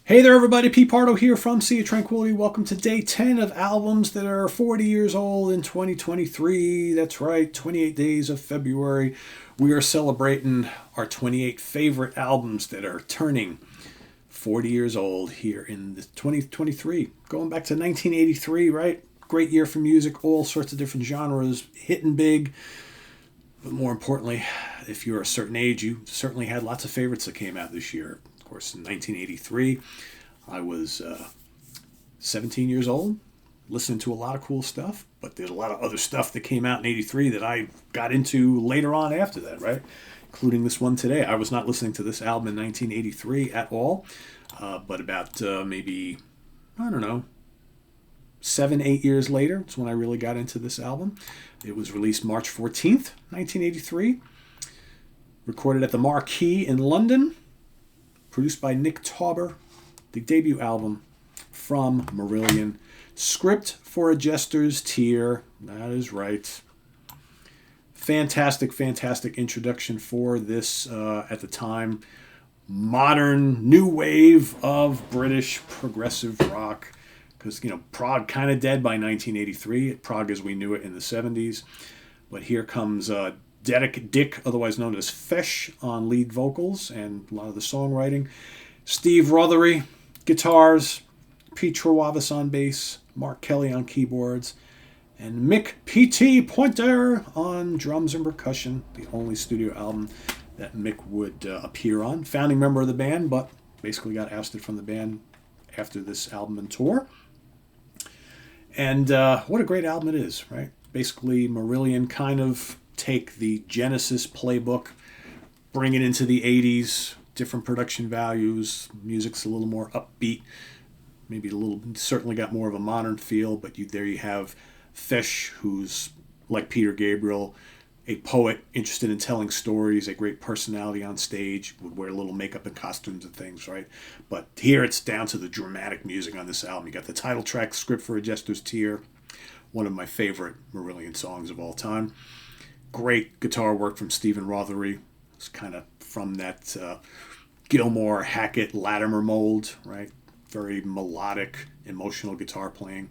Hey there, everybody. Pete Pardo here from Sea of Tranquility. Welcome to day 10 of albums that are 40 years old in 2023. That's right, 28 days of February. We are celebrating our 28 favorite albums that are turning 40 years old here in the 2023. Going back to 1983, right? Great year for music, all sorts of different genres, hitting big. But more importantly, if you're a certain age, you certainly had lots of favorites that came out this year. Of course, in 1983, I was 17 years old, listening to a lot of cool stuff, but there's a lot of other stuff that came out in 83 that I got into later on after that, right? Including this one today. I was not listening to this album in 1983 at all, but about maybe, I don't know, 7-8 years later, it's when I really got into this album. It was released March 14th, 1983, recorded at the Marquee in London, produced by Nick Tauber, the debut album from Marillion. Script for a Jester's Tear. That is right. Fantastic, fantastic introduction for this, at the time, modern new wave of British progressive rock. Because, Prague kind of dead by 1983. Prague as we knew it in the 70s. But here comes Dick, otherwise known as Fesh, on lead vocals and a lot of the songwriting. Steve Rothery, guitars. Pete Trewavas on bass. Mark Kelly on keyboards. And Mick P.T. Pointer on drums and percussion. The only studio album that Mick would appear on. Founding member of the band, but basically got ousted from the band after this album and tour. And what a great album it is, right? Basically, Marillion kind of take the Genesis playbook, bring it into the 80s, different production values, music's a little more upbeat, maybe certainly got more of a modern feel, but there you have Fesh, who's like Peter Gabriel, a poet interested in telling stories, a great personality on stage, would wear a little makeup and costumes and things, right? But here it's down to the dramatic music on this album. You got the title track, Script for a Jester's Tear, one of my favorite Marillion songs of all time. Great guitar work from Stephen Rothery. It's kind of from that Gilmore, Hackett, Latimer mold, right? Very melodic, emotional guitar playing.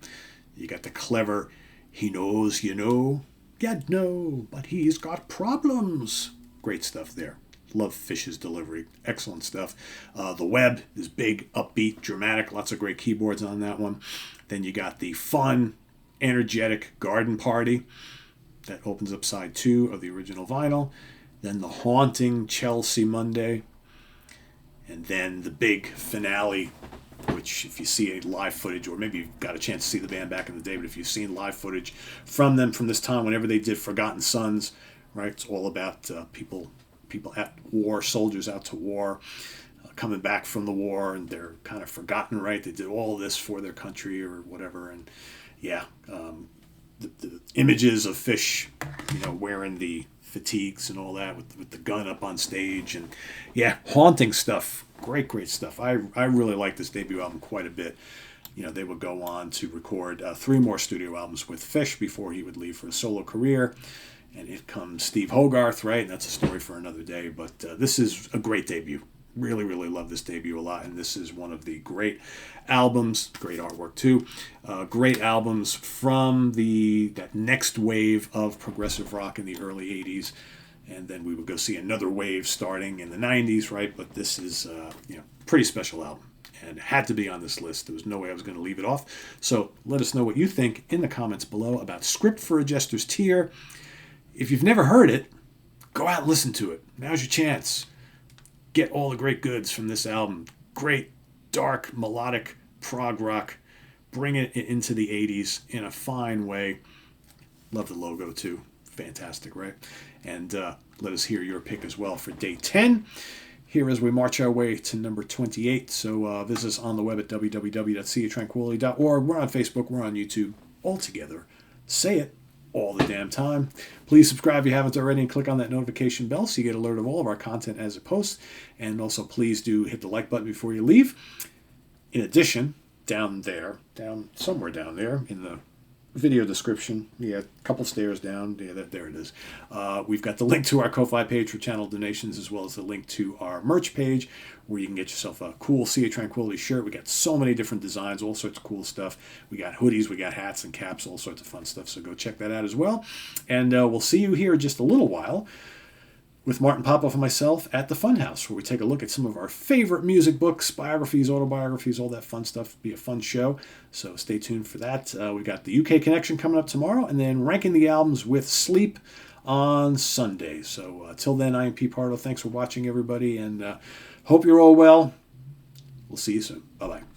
You got the clever, he knows you know, you'd know, but he's got problems. Great stuff there. Love Fish's delivery. Excellent stuff. The Web is big, upbeat, dramatic. Lots of great keyboards on that one. Then you got the fun, energetic Garden Party. That opens up side 2 of the original vinyl. Then the haunting Chelsea Monday. And then the big finale, which if you see a live footage, or maybe you've got a chance to see the band back in the day, but if you've seen live footage from them from this time, whenever they did Forgotten Sons, right? It's all about people at war, soldiers out to war, coming back from the war, and they're kind of forgotten, right? They did all this for their country or whatever, and yeah, the images of Fish, wearing the fatigues and all that with the gun up on stage, and yeah, haunting stuff. Great stuff. I really like this debut album quite a bit. They would go on to record 3 more studio albums with Fish before he would leave for a solo career. And it comes Steve Hogarth, right? And that's a story for another day. But this is a great debut. Really, really love this debut a lot. And this is one of the great albums. Great artwork, too. Great albums from that next wave of progressive rock in the early 80s. And then we would go see another wave starting in the 90s, right? But this is, pretty special album. And had to be on this list. There was no way I was going to leave it off. So let us know what you think in the comments below about Script for a Jester's Tear. If you've never heard it, go out and listen to it. Now's your chance. Get all the great goods from this album. Great, dark, melodic prog rock. Bring it into the 80s in a fine way. Love the logo, too. Fantastic, right? And let us hear your pick as well for day 10. Here as we march our way to number 28. So visit us on the web at www.seaoftranquility.org. We're on Facebook. We're on YouTube. All together. Say it all the damn time. Please subscribe if you haven't already and click on that notification bell so you get alert of all of our content as it posts. And also please do hit the like button before you leave. In addition, somewhere down there in the video description. Yeah, a couple stairs down. Yeah, there it is. We've got the link to our Ko-Fi page for channel donations, as well as the link to our merch page, where you can get yourself a cool Sea of Tranquility shirt. We got so many different designs, all sorts of cool stuff. We got hoodies, we got hats and caps, all sorts of fun stuff. So go check that out as well. And we'll see you here in just a little while with Martin Popoff and myself at the Funhouse, where we take a look at some of our favorite music books, biographies, autobiographies, all that fun stuff. It'll be a fun show, so stay tuned for that. We've got the UK Connection coming up tomorrow, and then ranking the albums with Sleep on Sunday. So till then, I am Pete Pardo. Thanks for watching, everybody, and hope you're all well. We'll see you soon. Bye-bye.